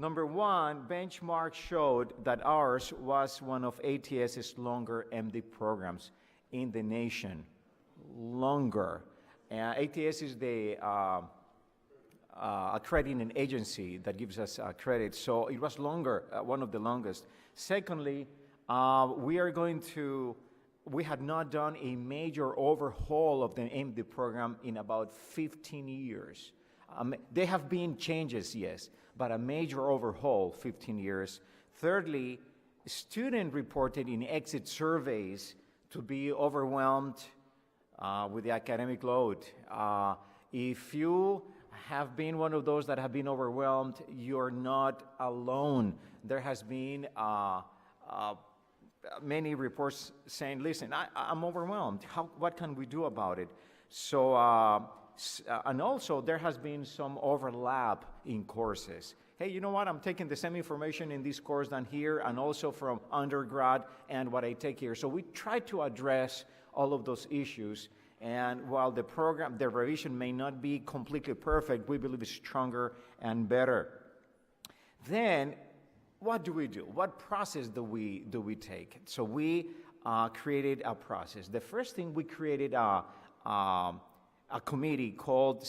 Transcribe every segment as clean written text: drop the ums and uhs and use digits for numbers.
Number one, benchmark showed that ours was one of ATS's longer MDiv programs in the nation. Longer. ATS is the accrediting agency that gives us credit, so it was longer, one of the longest. Secondly, we had not done a major overhaul of the MDiv program in about 15 years. There have been changes, yes, but a major overhaul, 15 years. Thirdly, students reported in exit surveys to be overwhelmed with the academic load. If you have been one of those that have been overwhelmed, you're not alone. There has been many reports saying, listen, I'm overwhelmed. What can we do about it? So, and also there has been some overlap in courses. Hey, you know what? I'm taking the same information in this course than here, and also from undergrad and what I take here. So we try to address all of those issues. And while the program, the revision may not be completely perfect, we believe it's stronger and better. Then, what do we do? What process do we take? So we created a process. The first thing, we created a committee called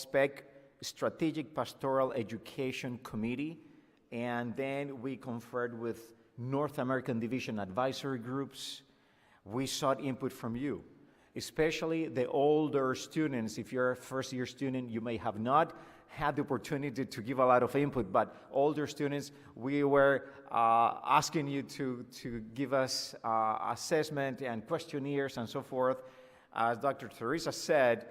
Strategic Pastoral Education Committee, and then we conferred with North American Division advisory groups. We sought input from you, especially the older students. If you're a first-year student, you may have not had the opportunity to give a lot of input, but older students, we were asking you to give us assessment and questionnaires and so forth. As Dr. Teresa said,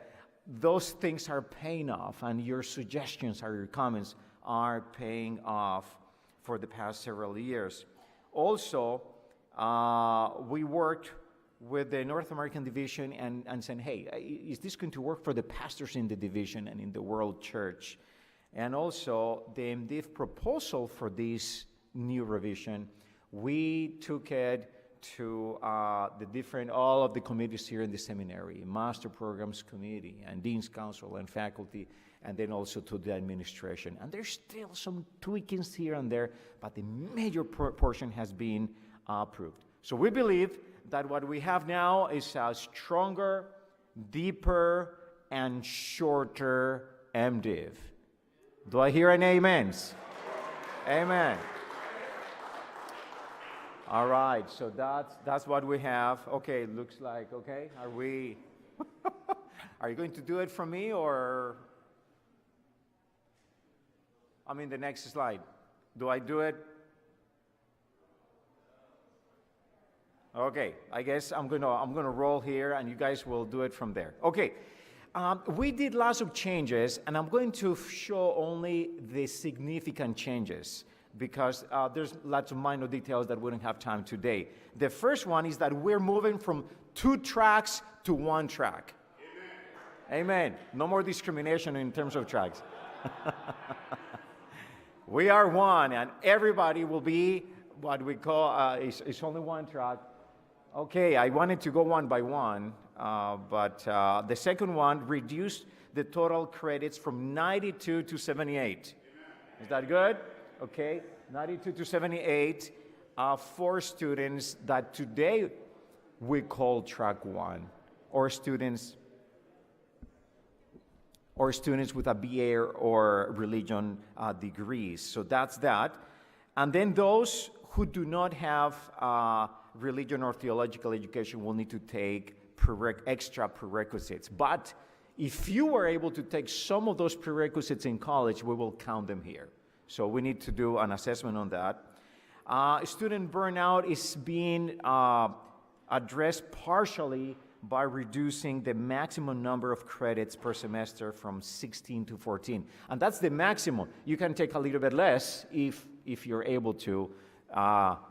those things are paying off, and your suggestions or your comments are paying off for the past several years. Also, we worked with the North American Division and said, hey, is this going to work for the pastors in the division and in the World Church? And also, the MDiv proposal for this new revision, we took it to all of the committees here in the seminary, Master Programs Committee and Dean's Council and faculty, and then also to the administration. And there's still some tweakings here and there, but the major portion has been approved. So we believe that what we have now is a stronger, deeper, and shorter MDiv. Do I hear an amens? Amen. All right, so that's what we have. Okay, looks like, okay, are we, are you going to do it for me, or, I mean, the next slide. Do I do it? Okay, I guess I'm gonna roll here, and you guys will do it from there. Okay, we did lots of changes, and I'm going to show only the significant changes, because there's lots of minor details that we don't have time today. The first one is that we're moving from 2 tracks to 1 track. Amen. Amen. No more discrimination in terms of tracks. We are one, and everybody will be what we call, it's only 1 track. Okay, I wanted to go one by one, but the second one reduced the total credits from 92 to 78. Is that good? Okay, 92 to 78 for students that today we call track 1, or students with a BA or religion degrees. So that's that. And then those who do not have religion or theological education will need to take extra prerequisites. But if you were able to take some of those prerequisites in college, we will count them here. So we need to do an assessment on that. Student burnout is being addressed partially by reducing the maximum number of credits per semester from 16 to 14. And that's the maximum. You can take a little bit less if you're able to,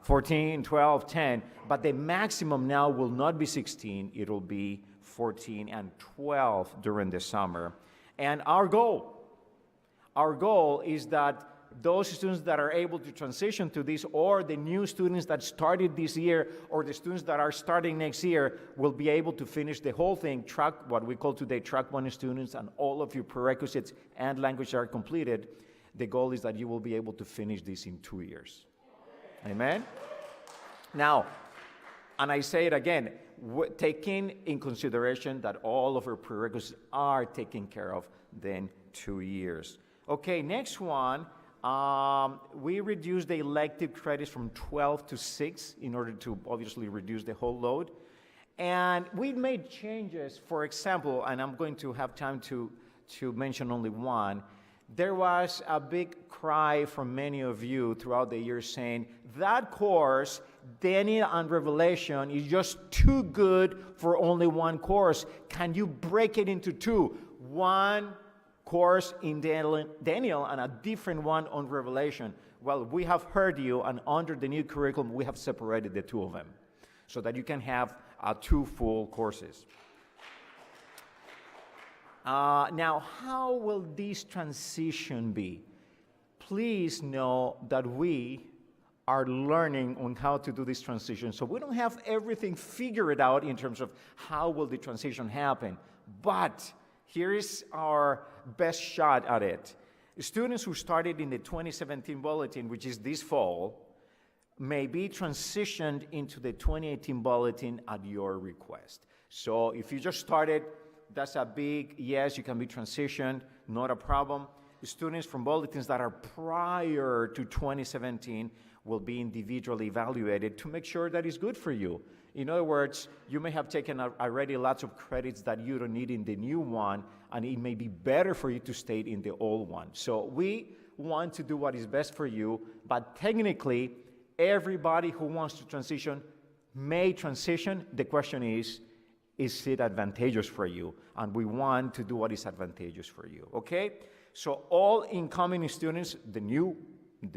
14, 12, 10, but the maximum now will not be 16, it'll be 14 and 12 during the summer. And our goal is that those students that are able to transition to this, or the new students that started this year, or the students that are starting next year, will be able to finish the whole thing, what we call today track 1 students, and all of your prerequisites and language are completed. The goal is that you will be able to finish this in 2 years. Amen? Now, and I say it again, taking in consideration that all of our prerequisites are taken care of, then 2 years. Okay, next one, we reduced the elective credits from 12 to 6 in order to obviously reduce the whole load. And we made changes, for example, and I'm going to have time to mention only one. There was a big cry from many of you throughout the year saying, that course, Daniel and Revelation, is just too good for only one course. Can you break it into two? One course in Daniel and a different one on Revelation. Well, we have heard you, and under the new curriculum, we have separated the two of them so that you can have 2 full courses. Now, how will this transition be? Please know that we are learning on how to do this transition. So we don't have everything figured out in terms of how will the transition happen. But here is our best shot at it. Students who started in the 2017 bulletin, which is this fall, may be transitioned into the 2018 bulletin at your request. So if you just started, that's a big yes, you can be transitioned, not a problem. Students from bulletins that are prior to 2017 will be individually evaluated to make sure that it's good for you. In other words, you may have taken already lots of credits that you don't need in the new one, and it may be better for you to stay in the old one. So we want to do what is best for you, but technically, everybody who wants to transition may transition. The question is it advantageous for you? And we want to do what is advantageous for you, okay? So all incoming students, the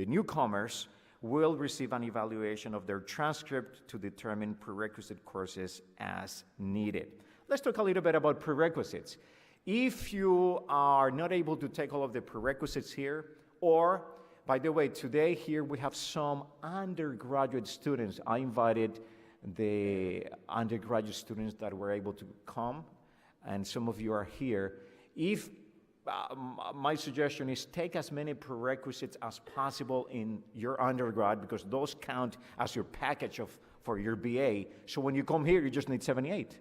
newcomers, will receive an evaluation of their transcript to determine prerequisite courses as needed. Let's talk a little bit about prerequisites. If you are not able to take all of the prerequisites here, or, by the way, today here we have some undergraduate students. I invited the undergraduate students that were able to come, and some of you are here. If my suggestion is take as many prerequisites as possible in your undergrad, because those count as your package for your BA. So when you come here, you just need 78.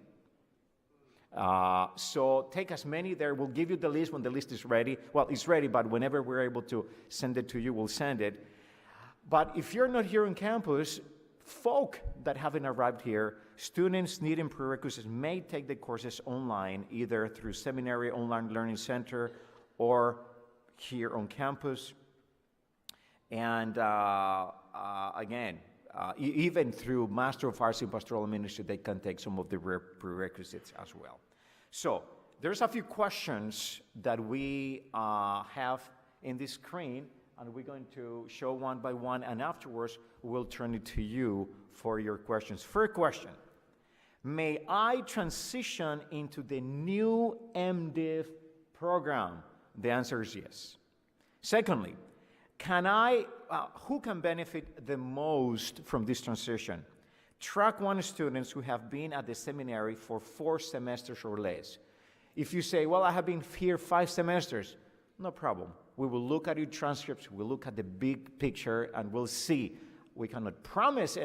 So take as many there. We'll give you the list when the list is ready. Well, it's ready, but whenever we're able to send it to you, we'll send it. But if you're not here on campus, folk that haven't arrived here, students needing prerequisites may take the courses online, either through Seminary Online Learning Center or here on campus. And again, even through Master of Arts in Pastoral Ministry, they can take some of the prerequisites as well. So there's a few questions that we have in this screen, and we're going to show one by one, and afterwards we'll turn it to you for your questions. First question: may I transition into the new MDiv program? The answer is yes. Secondly, who can benefit the most from this transition? Track 1 students who have been at the seminary for 4 semesters or less. If you say, well, I have been here 5 semesters, no problem. We will look at your transcripts, we'll look at the big picture, and we'll see. We cannot promise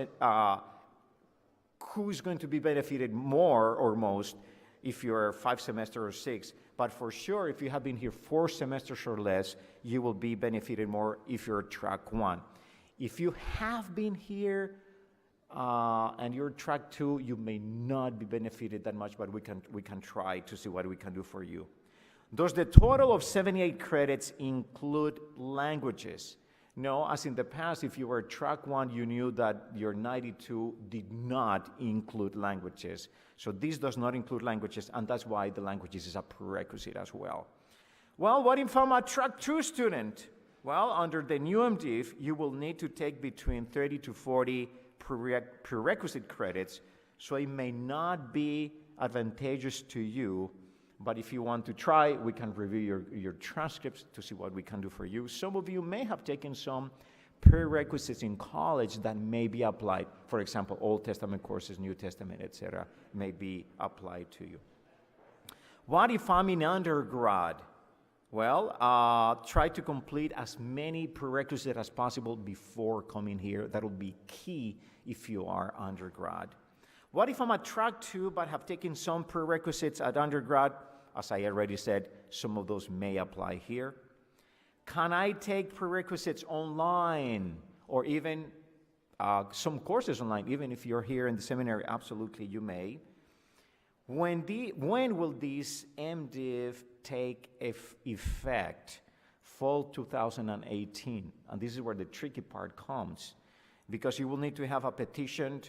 who's going to be benefited more or most if you're 5 semesters or 6. But for sure, if you have been here 4 semesters or less, you will be benefited more if you're track 1. If you have been here and you're track 2, you may not be benefited that much, but we can try to see what we can do for you. Does the total of 78 credits include languages? No, as in the past, if you were track 1, you knew that your 92 did not include languages. So this does not include languages, and that's why the languages is a prerequisite as well. Well, what if I'm a track 2 student? Well, under the new MDiv, you will need to take between 30 to 40 prerequisite credits, so it may not be advantageous to you. But if you want to try, we can review your transcripts to see what we can do for you. Some of you may have taken some prerequisites in college that may be applied. For example, Old Testament courses, New Testament, etc., may be applied to you. What if I'm in undergrad? Well, try to complete as many prerequisites as possible before coming here. That will be key if you are undergrad. What if I'm at track 2 but have taken some prerequisites at undergrad? As I already said, some of those may apply here. Can I take prerequisites online or even some courses online, even if you're here in the seminary? Absolutely, you may. When will this MDiv take effect? Fall 2018. And this is where the tricky part comes, because you will need to have a petition.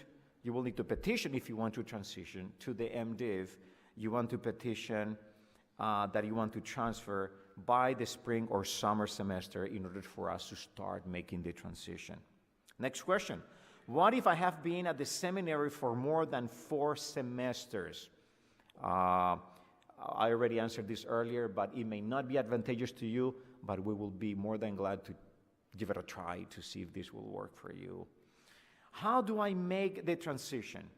You will need to petition if you want to transition to the MDiv. You want to petition that you want to transfer by the spring or summer semester in order for us to start making the transition. Next question. What if I have been at the seminary for more than 4 semesters? I already answered this earlier, but it may not be advantageous to you, but we will be more than glad to give it a try to see if this will work for you. How do I make the transition?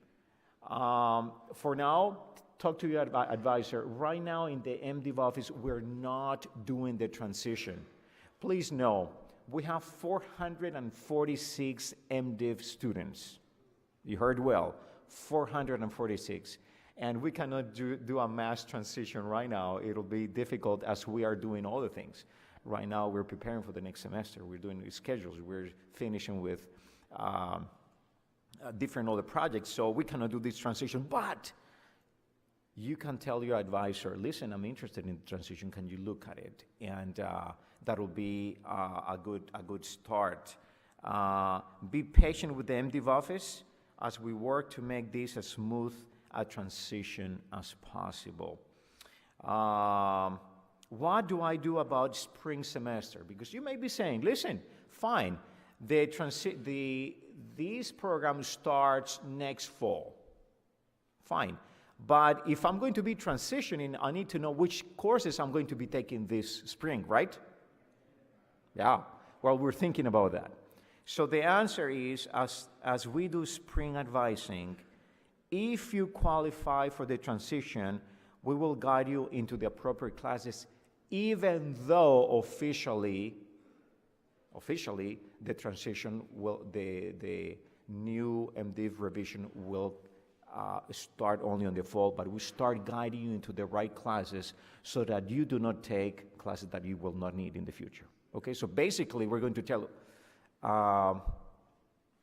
For now, talk to your advisor. Right now in the MDiv office, we're not doing the transition. Please know, we have 446 MDiv students. You heard well, 446. And we cannot do a mass transition right now. It'll be difficult as we are doing other things. Right now, we're preparing for the next semester. We're doing schedules. We're finishing with different other projects, so we cannot do this transition. But you can tell your advisor, listen, I'm interested in the transition. Can you look at it? And that will be a good start. Be patient with the MDiv office as we work to make this as smooth a transition as possible. What do I do about spring semester? Because you may be saying, listen, fine, this program starts next fall. Fine. But if I'm going to be transitioning, I need to know which courses I'm going to be taking this spring, right? Yeah. Well, we're thinking about that. So the answer is, as we do spring advising, if you qualify for the transition, we will guide you into the appropriate classes, even though officially the transition will, the new MDiv revision will start only on the fall, but we start guiding you into the right classes so that you do not take classes that you will not need in the future. Okay, so basically we're going to tell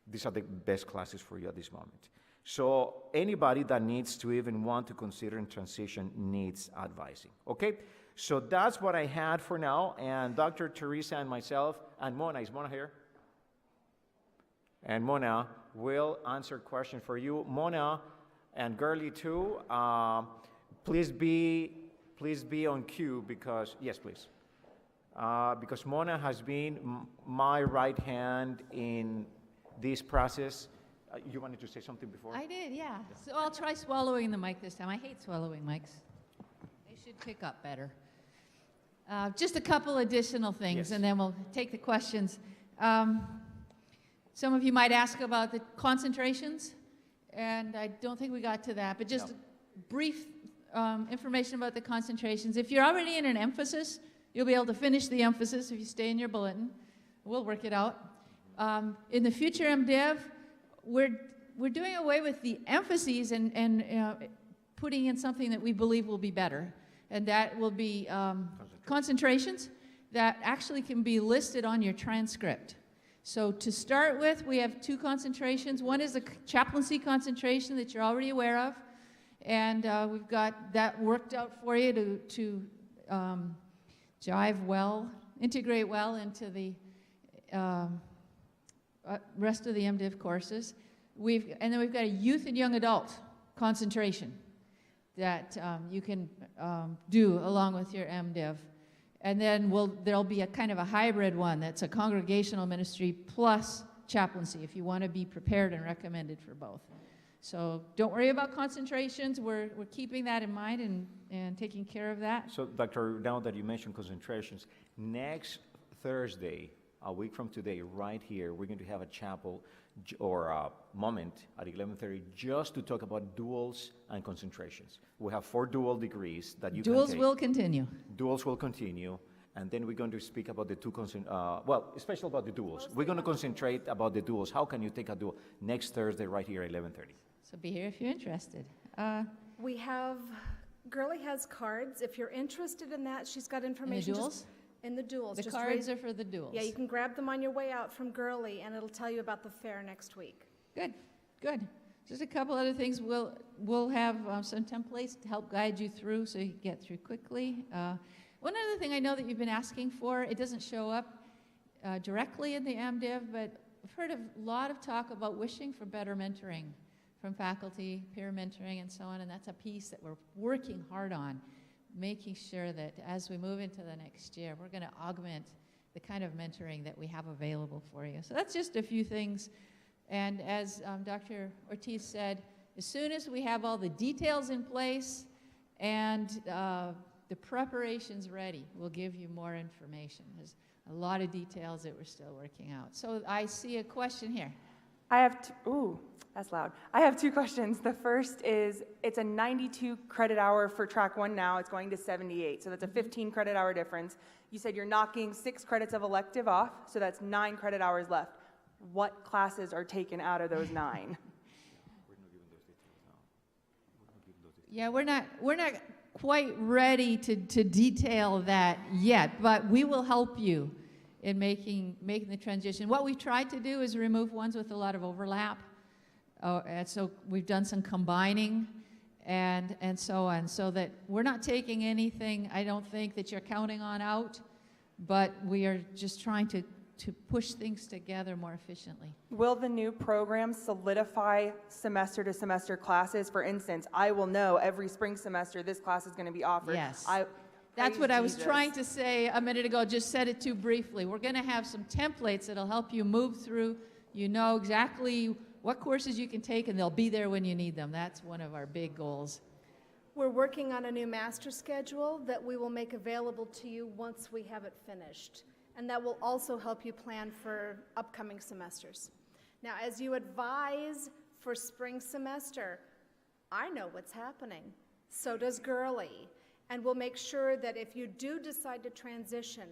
these are the best classes for you at this moment. So anybody that needs to even want to consider in transition needs advising. Okay, so that's what I had for now. And Dr. Teresa and myself, and Mona, is Mona here? And Mona will answer questions for you. Mona and Gurley too, please be on cue because, yes, please. Because Mona has been my right hand in this process. You wanted to say something before? I did, yeah. So I'll try swallowing the mic this time. I hate swallowing mics. They should pick up better. Just a couple additional things, yes, and then we'll take the questions. Some of you might ask about the concentrations, and I don't think we got to that, but just brief information about the concentrations. If you're already in an emphasis, you'll be able to finish the emphasis if you stay in your bulletin. We'll work it out. In the future MDiv, we're doing away with the emphases and putting in something that we believe will be better, and that will be concentrations that actually can be listed on your transcript. So to start with, we have 2 concentrations. One is a chaplaincy concentration that you're already aware of, and we've got that worked out for you to jive well, integrate well into the rest of the MDiv courses. And then we've got a youth and young adult concentration that you can do along with your MDiv. And then there'll be a kind of a hybrid one that's a congregational ministry plus chaplaincy if you want to be prepared and recommended for both. So don't worry about concentrations. We're keeping that in mind and taking care of that. So Dr., now that you mentioned concentrations, next Thursday, a week from today, right here, we're going to have a chapel or a moment at 11:30 just to talk about duals and concentrations. We have 4 dual degrees that you can take. Duals will continue. Duals will continue. and then we're going to speak about the two, especially about the duals. We're going to concentrate about the duals. How can you take a dual next Thursday right here at 11:30? So be here if you're interested. We have, Girly has cards. If you're interested in that, she's got information. duals? In the duals. The Just cards raise- are for the duals. Yeah, you can grab them on your way out from Girly, and it'll tell you about the fair next week. Good, good. Just a couple other things. We'll have some templates to help guide you through so you can get through quickly. One other thing I know that you've been asking for, it doesn't show up directly in the MDiv, but I've heard a lot of talk about wishing for better mentoring from faculty, peer mentoring and so on, and that's a piece that we're working hard on, making sure that as we move into the next year, we're going to augment the kind of mentoring that we have available for you. So that's just a few things. And as Dr. Ortiz said, as soon as we have all the details in place and the preparations ready, we'll give you more information. There's a lot of details that we're still working out. So I see a question here. I have, ooh, that's loud. I have two questions. The first is, it's a 92 credit hour for track 1 now. It's going to 78, so that's a 15 credit hour difference. You said you're knocking 6 credits of elective off, so that's 9 credit hours left. What classes are taken out of those 9? Yeah, we're not quite ready to detail that yet, but we will help you in making the transition. What we've tried to do is remove ones with a lot of overlap. And so we've done some combining and so on, so that we're not taking anything, I don't think, that you're counting on out, but we are just trying to push things together more efficiently. Will the new program solidify semester-to-semester classes? For instance, I will know every spring semester this class is going to be offered. Yes. Praise That's what I was Jesus. trying to say a minute ago, just said it too briefly. We're going to have some templates that'll help you move through. You know exactly what courses you can take, and they'll be there when you need them. That's one of our big goals. We're working on a new master schedule that we will make available to you once we have it finished. And that will also help you plan for upcoming semesters. Now, as you advise for spring semester, I know what's happening. So does Girly. And we'll make sure that if you do decide to transition,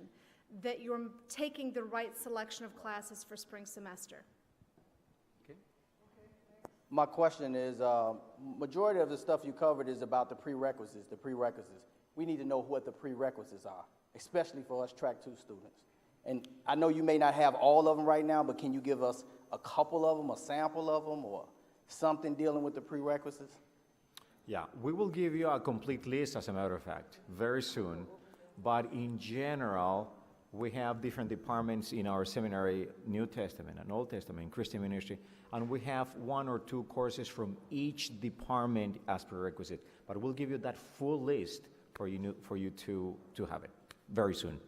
that you're taking the right selection of classes for spring semester. My question is, majority of the stuff you covered is about the prerequisites. We need to know what the prerequisites are, especially for us Track 2 students. And I know you may not have all of them right now, but can you give us a couple of them, a sample of them, or something dealing with the prerequisites? Yeah, we will give you a complete list, as a matter of fact, very soon. But in general, we have different departments in our seminary, New Testament and Old Testament, Christian ministry, and we have 1 or 2 courses from each department as prerequisite. But we'll give you that full list for you to have it very soon.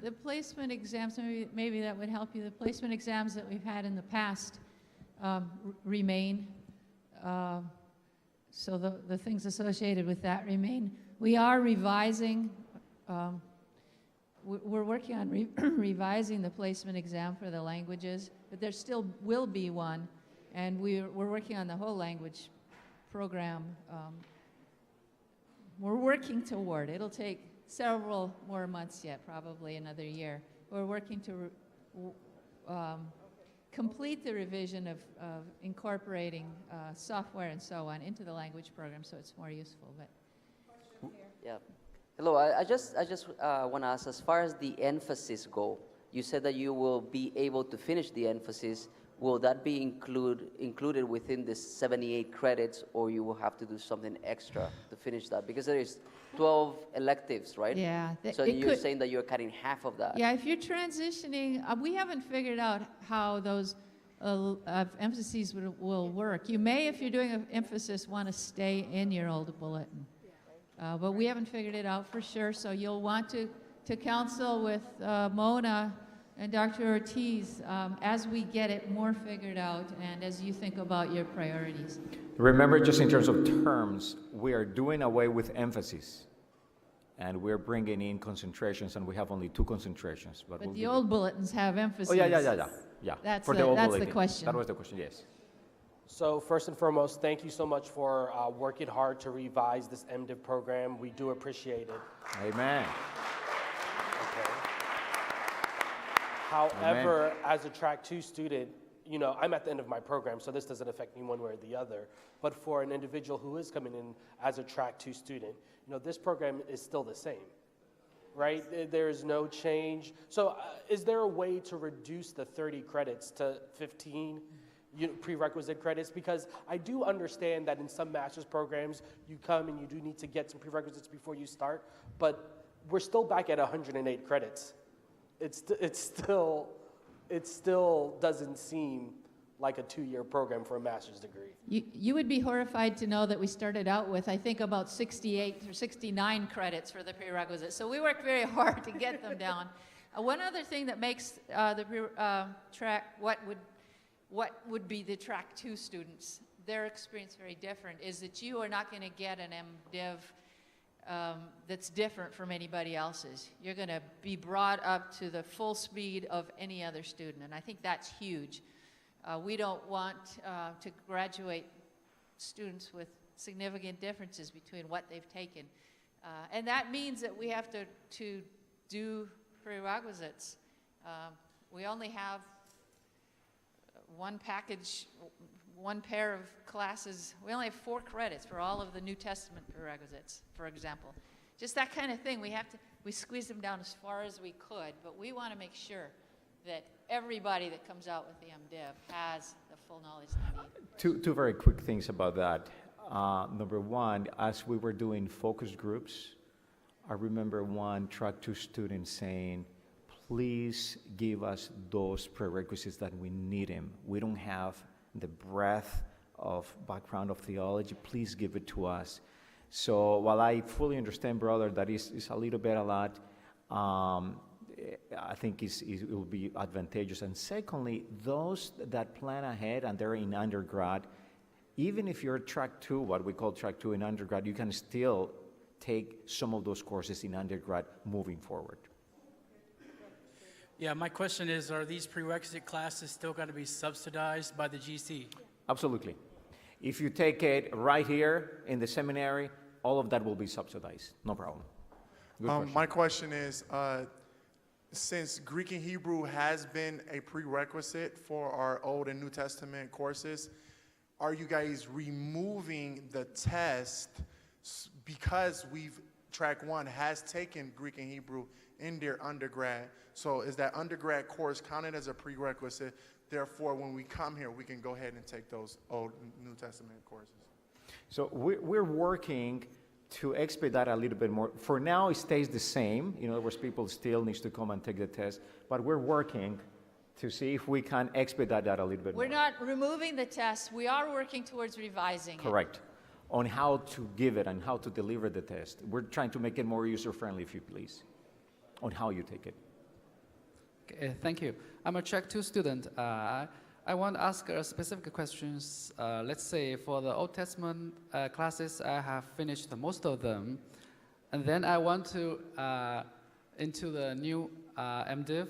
The placement exams, maybe that would help you. The placement exams that we've had in the past remain. So the things associated with that remain. We are revising. We're working on revising the placement exam for the languages, but there still will be one, and we're working on the whole language program. We're working toward. It'll take several more months yet, probably another year. We're working to complete the revision of incorporating software and so on into the language program so it's more useful. But Yeah. Hello, I just want to ask, as far as the emphasis go, you said that you will be able to finish the emphasis. Will that be included within the 78 credits, or you will have to do something extra to finish that? Because there is 12 electives, right? yeah, So you're saying that you're cutting half of that. Yeah, if you're transitioning, we haven't figured out how those emphases will work. You may, if you're doing an emphasis, want to stay in your old bulletin. But we haven't figured it out for sure, so you'll want to counsel with Mona and Dr. Ortiz as we get it more figured out and as you think about your priorities. Remember, just in terms of terms, we are doing away with emphasis, and we're bringing in concentrations, and we have only 2 concentrations. But we'll the give old bulletins have emphasis. Oh, yeah. That's For the old that's the bulletin. question. That was the question, yes. So first and foremost, thank you so much for working hard to revise this MDiv program. We do appreciate it. Amen. However, as a track 2 student, I'm at the end of my program, so this doesn't affect me one way or the other. But for an individual who is coming in as a track 2 student, this program is still the same, right? There is no change. So is there a way to reduce the 30 credits to 15 prerequisite credits? Because I do understand that in some master's programs, you come and you do need to get some prerequisites before you start, but we're still back at 108 credits. It still doesn't seem like a 2-year program for a master's degree. You would be horrified to know that we started out with, I think, about 68 or 69 credits for the prerequisites. So we worked very hard to get them down. One other thing that makes the track, what would be the track 2 students, their experience very different, is that you are not going to get an MDiv that's different from anybody else's. You're going to be brought up to the full speed of any other student, and I think that's huge. We don't want to graduate students with significant differences between what they've taken. And that means that we have to do prerequisites. We only have one package, one pair of classes. We only have 4 credits for all of the New Testament prerequisites, for example. Just that kind of thing. We squeeze them down as far as we could, but we want to make sure that everybody that comes out with the MDiv has the full knowledge they need. Two very quick things about that. Number one, as we were doing focus groups, I remember one track 2 student saying, please give us those prerequisites that we need them. We don't have the breadth of background of theology. Please give it to us. So while I fully understand, brother, that is a little bit a lot, I think it will be advantageous. And secondly, those that plan ahead and they're in undergrad, even if you're track 2, what we call track 2 in undergrad, you can still take some of those courses in undergrad moving forward. Yeah, my question is, are these prerequisite classes still going to be subsidized by the GC? Absolutely. If you take it right here in the seminary, all of that will be subsidized. No problem. Good question. My question is, since Greek and Hebrew has been a prerequisite for our Old and New Testament courses, are you guys removing the test because track 1 has taken Greek and Hebrew in their undergrad? So is that undergrad course counted as a prerequisite? Therefore, when we come here, we can go ahead and take those Old and New Testament courses. So we're working to expedite that a little bit more. For now, it stays the same. In other words, people still need to come and take the test. But we're working to see if we can expedite that a little bit more. We're not removing the test. We are working towards revising it. Correct. On how to give it and how to deliver the test. We're trying to make it more user-friendly, if you please, on how you take it. Okay, thank you. I'm a track 2 student. I want to ask specific questions. Let's say for the Old Testament classes, I have finished most of them. And then I want to into the new MDiv.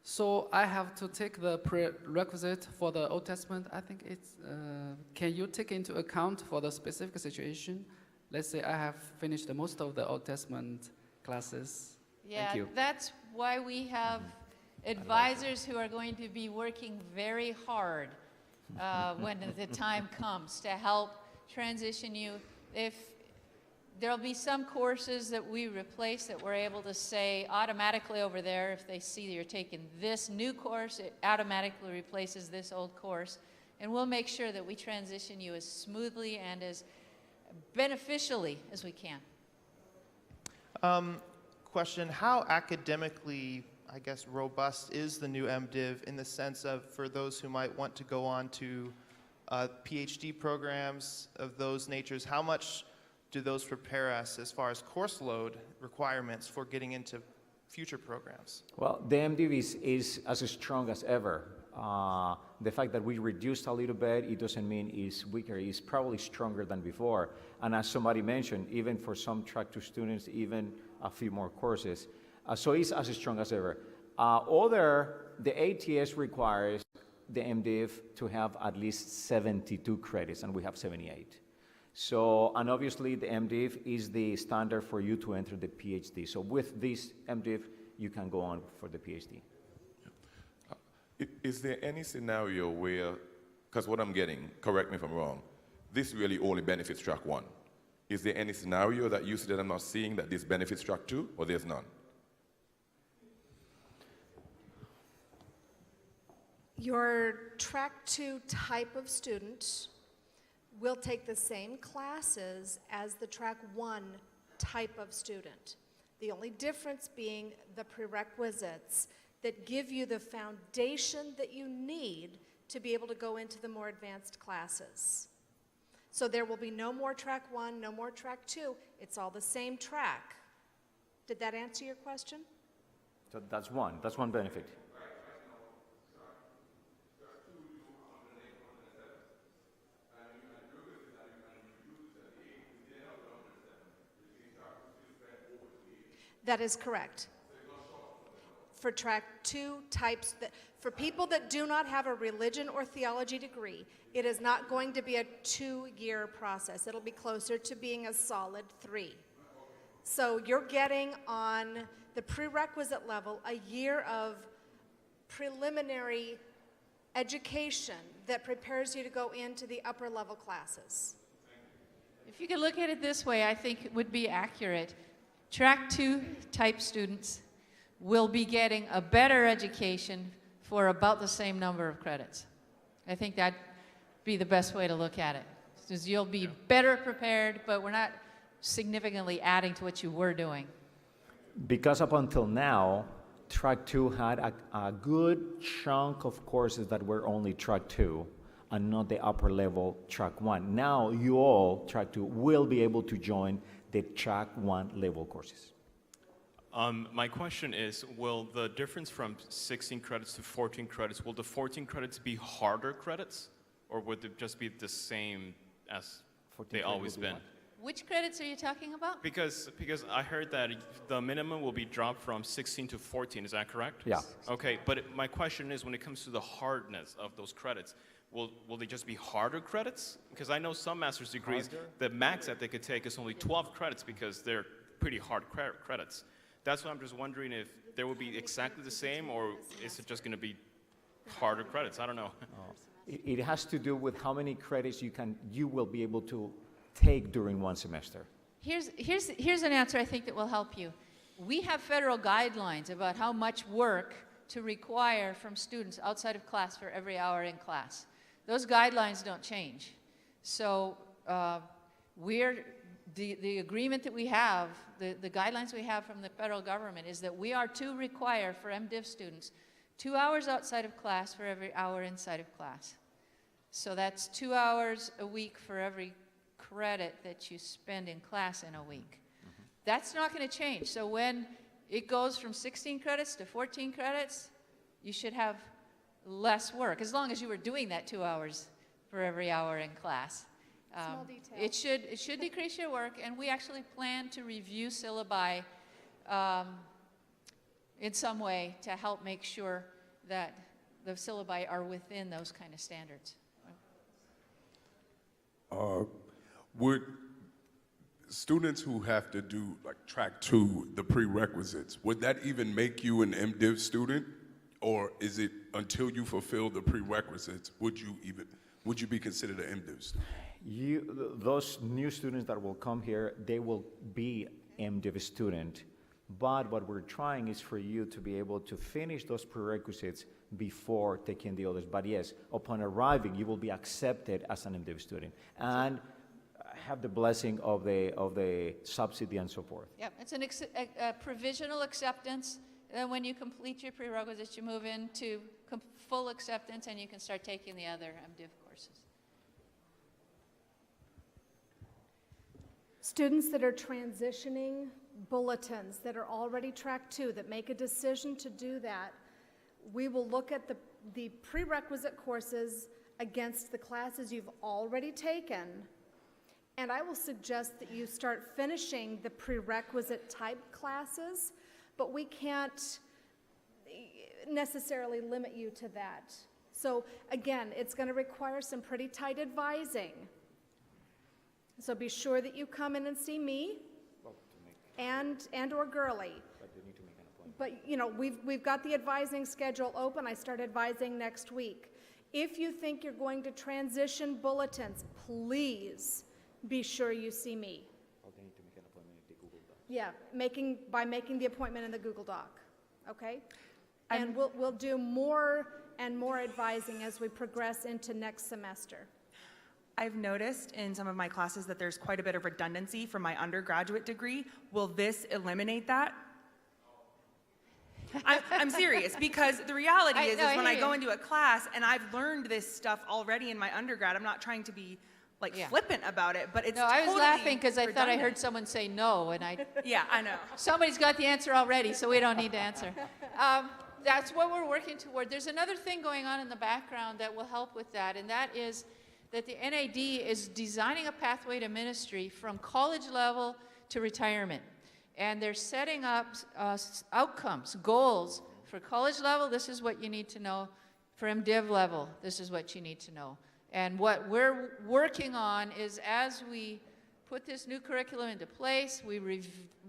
So I have to take the prerequisite for the Old Testament. I think it's, can you take into account for the specific situation? Let's say I have finished most of the Old Testament classes. Yeah, Thank you. that's why we have advisors who are going to be working very hard when the time comes to help transition you. If there'll be some courses that we replace that we're able to say automatically over there, if they see that you're taking this new course, it automatically replaces this old course. And we'll make sure that we transition you as smoothly and as beneficially as we can. Question, how academically, I guess, robust is the new MDiv in the sense of, for those who might want to go on to PhD programs of those natures, how much do those prepare us as far as course load requirements for getting into future programs? Well, the MDiv is as strong as ever. The fact that we reduced a little bit, it doesn't mean it's weaker. It's probably stronger than before. And as somebody mentioned, even for some track 2 students, even a few more courses. So it's as strong as ever. The ATS requires the MDiv to have at least 72 credits, and we have 78. So, and obviously the MDiv is the standard for you to enter the PhD. So with this MDiv, you can go on for the PhD. Is there any scenario where, because what I'm getting, correct me if I'm wrong, this really only benefits track 1. Is there any scenario that you see that I'm not seeing that this benefits track 2, or there's none? Your track 2 type of student will take the same classes as the track 1 type of student. The only difference being the prerequisites that give you the foundation that you need to be able to go into the more advanced classes. So there will be no more track 1, no more track 2. It's all the same track. Did that answer your question? So that's one benefit. That is correct. For track 2 types, for people that do not have a religion or theology degree, it is not going to be a 2-year process. It'll be closer to being a solid 3. So you're getting on the prerequisite level a year of preliminary education that prepares you to go into the upper level classes. If you could look at it this way, I think it would be accurate. Track 2 type students will be getting a better education for about the same number of credits. I think that'd be the best way to look at it. Because you'll be better prepared, but we're not significantly adding to what you were doing. Because up until now, track 2 had a good chunk of courses that were only track 2 and not the upper level track 1. Now you all, track 2, will be able to join the track 1 level courses. My question is, will the difference from 16 credits to 14 credits, will the 14 credits be harder credits, or would it just be the same as they always been? Which credits are you talking about? Because I heard that the minimum will be dropped from 16 to 14, is that correct? Yeah. Okay, but my question is, when it comes to the hardness of those credits, will they just be harder credits? Because I know some master's degrees, the max that they could take is only 12 credits because they're pretty hard credits. That's why I'm just wondering if they will be exactly the same, or is it just going to be harder credits? I don't know. It has to do with how many credits you will be able to take during one semester. Here's an answer I think that will help you. We have federal guidelines about how much work to require from students outside of class for every hour in class. Those guidelines don't change. So the agreement that we have, the guidelines we have from the federal government is that we are to require for MDiv students 2 hours outside of class for every hour inside of class. So that's 2 hours a week for every credit that you spend in class in a week. That's not going to change. So when it goes from 16 credits to 14 credits, you should have less work, as long as you were doing that 2 hours for every hour in class. Small detail. It should decrease your work, and we actually plan to review syllabi in some way to help make sure that the syllabi are within those kind of standards. Would students who have to do like track 2, the prerequisites, would that even make you an MDiv student? Or is it until you fulfill the prerequisites, would you be considered an MDiv student? Those new students that will come here, they will be MDiv student. But what we're trying is for you to be able to finish those prerequisites before taking the others. But yes, upon arriving, you will be accepted as an MDiv student and have the blessing of the subsidy and so forth. Yep, it's a provisional acceptance. Then when you complete your prerequisites, you move into full acceptance, and you can start taking the other MDiv courses. Students that are transitioning bulletins that are already track 2 that make a decision to do that, we will look at the prerequisite courses against the classes you've already taken, and I will suggest that you start finishing the prerequisite type classes, but we can't necessarily limit you to that. So again, it's going to require some pretty tight advising. So be sure that you come in and see me and or Gurley. But, you know, we've got the advising schedule open. I start advising next week. If you think you're going to transition bulletins, please be sure you see me. Yeah, by making the appointment in the Google Doc, okay? And we'll do more and more advising as we progress into next semester. I've noticed in some of my classes that there's quite a bit of redundancy from my undergraduate degree. Will this eliminate that? I'm serious, because the reality is when I go into a class and I've learned this stuff already in my undergrad, I'm not trying to be like flippant about it, but it's No, I was totally laughing because I thought I redundant. heard someone say no, and I... Yeah, I know. Somebody's got the answer already, so we don't need to answer. That's what we're working toward. There's another thing going on in the background that will help with that, and that is that the NAD is designing a pathway to ministry from college level to retirement. And they're setting up outcomes, goals. For college level, this is what you need to know. For MDiv level, this is what you need to know. And what we're working on is, as we put this new curriculum into place, we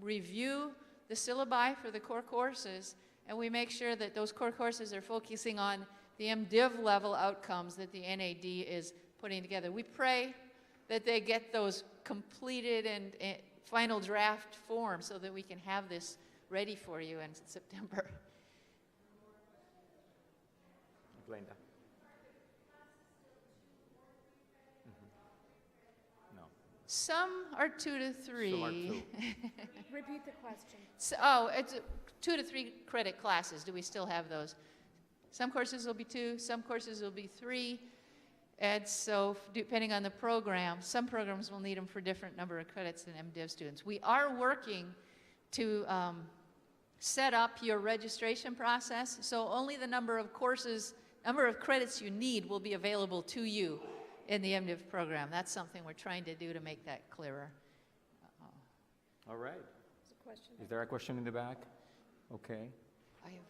review the syllabi for the core courses, and we make sure that those core courses are focusing on the MDiv level outcomes that the NAD is putting together. We pray that they get those completed and final draft form so that we can have this ready for you in September. Glenda. No. Some are 2 to 3. Some are 2. Repeat the question. So, it's 2 to 3 credit classes. Do we still have those? Some courses will be 2, some courses will be 3. And so, depending on the program, some programs will need them for different number of credits than MDiv students. We are working to set up your registration process, so only the number of courses, number of credits you need will be available to you in the MDiv program. That's something we're trying to do to make that clearer. All right. Is there a question in the back? Okay. I have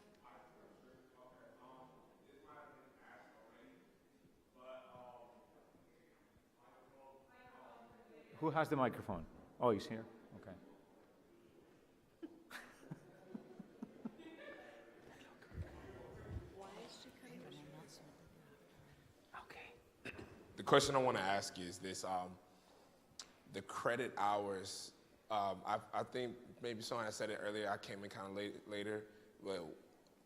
Who has the microphone? Oh, he's here? Okay. The question I want to ask you is this, the credit hours, I think maybe someone said it earlier, I came in kind of later, but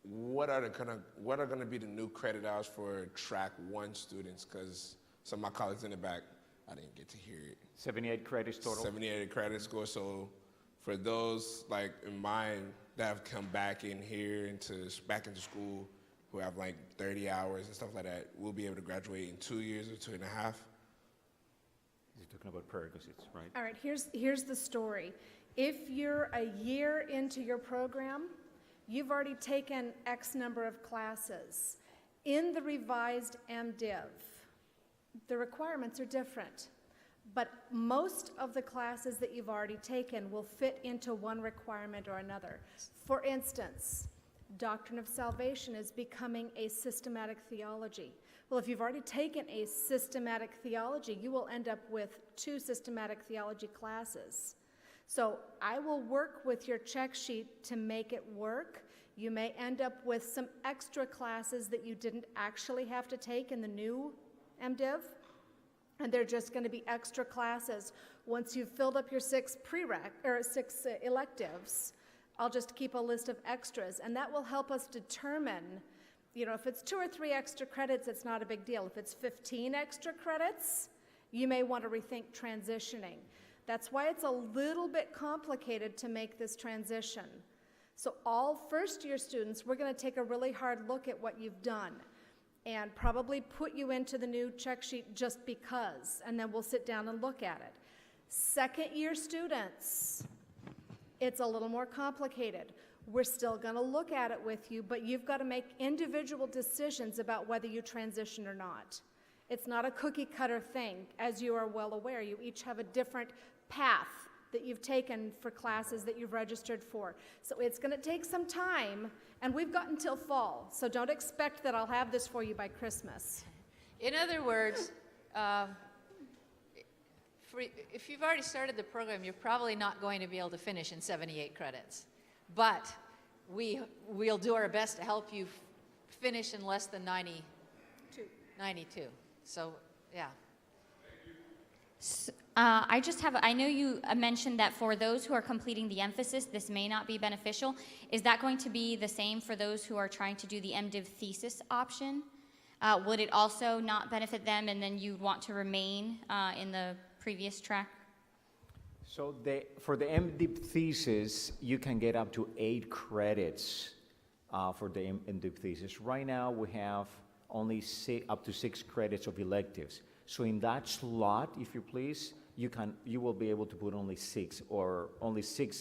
what are going to be the new credit hours for track 1 students? Because some of my colleagues in the back, I didn't get to hear it. 78 credits total. 78 credit score. So for those like in mind that have come back in here back into school, who have like 30 hours and stuff like that, we'll be able to graduate in 2 years or 2.5. You're talking about prerequisites, right? All right, here's the story. If you're a year into your program, you've already taken X number of classes. In the revised MDiv, the requirements are different, but most of the classes that you've already taken will fit into one requirement or another. For instance, Doctrine of Salvation is becoming a systematic theology. Well, if you've already taken a systematic theology, you will end up with 2 systematic theology classes. So I will work with your check sheet to make it work. You may end up with some extra classes that you didn't actually have to take in the new MDiv, and they're just going to be extra classes. Once you've filled up your 6 electives, I'll just keep a list of extras, and that will help us determine, you know, if it's 2 or 3 extra credits, it's not a big deal. If it's 15 extra credits, you may want to rethink transitioning. That's why it's a little bit complicated to make this transition. So all first-year students, we're going to take a really hard look at what you've done and probably put you into the new check sheet just because, and then we'll sit down and look at it. Second-year students, it's a little more complicated. We're still going to look at it with you, but you've got to make individual decisions about whether you transition or not. It's not a cookie-cutter thing, as you are well aware. You each have a different path that you've taken for classes that you've registered for. So it's going to take some time, and we've got until fall, so don't expect that I'll have this for you by Christmas. In other words, if you've already started the program, you're probably not going to be able to finish in 78 credits. But we'll do our best to help you finish in less than 92. So, yeah. I know you mentioned that for those who are completing the emphasis, this may not be beneficial. Is that going to be the same for those who are trying to do the MDiv thesis option? Would it also not benefit them, and then you'd want to remain in the previous track? So for the MDiv thesis, you can get up to 8 credits for the MDiv thesis. Right now, we have only up to 6 credits of electives. So in that slot, if you please, you will be able to put only 6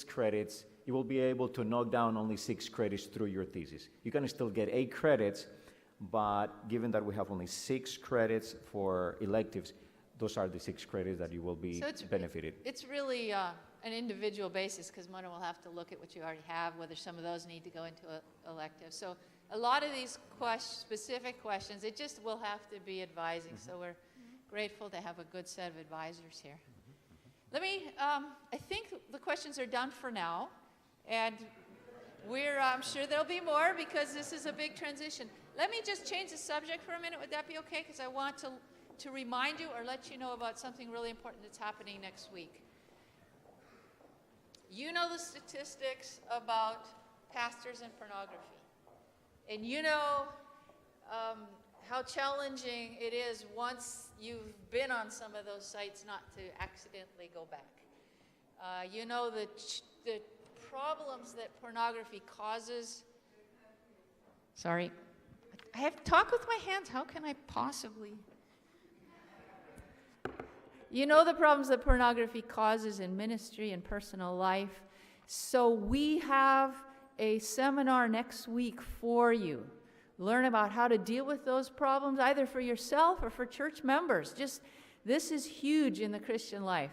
credits. You will be able to knock down only 6 credits through your thesis. You can still get 8 credits, but given that we have only 6 credits for electives, those are the 6 credits that you will be benefited. It's really an individual basis, because Mona will have to look at what you already have, whether some of those need to go into elective. So a lot of these specific questions, it just will have to be advising. So we're grateful to have a good set of advisors here. Let me, I think the questions are done for now, and I'm sure there'll be more, because this is a big transition. Let me just change the subject for a minute. Would that be okay? Because I want to remind you or let you know about something really important that's happening next week. You know the statistics about pastors and pornography. And you know how challenging it is once you've been on some of those sites not to accidentally go back. You know the problems that pornography causes. Sorry. I have to talk with my hands. How can I possibly? You know the problems that pornography causes in ministry and personal life. So we have a seminar next week for you. Learn about how to deal with those problems, either for yourself or for church members. This is huge in the Christian life.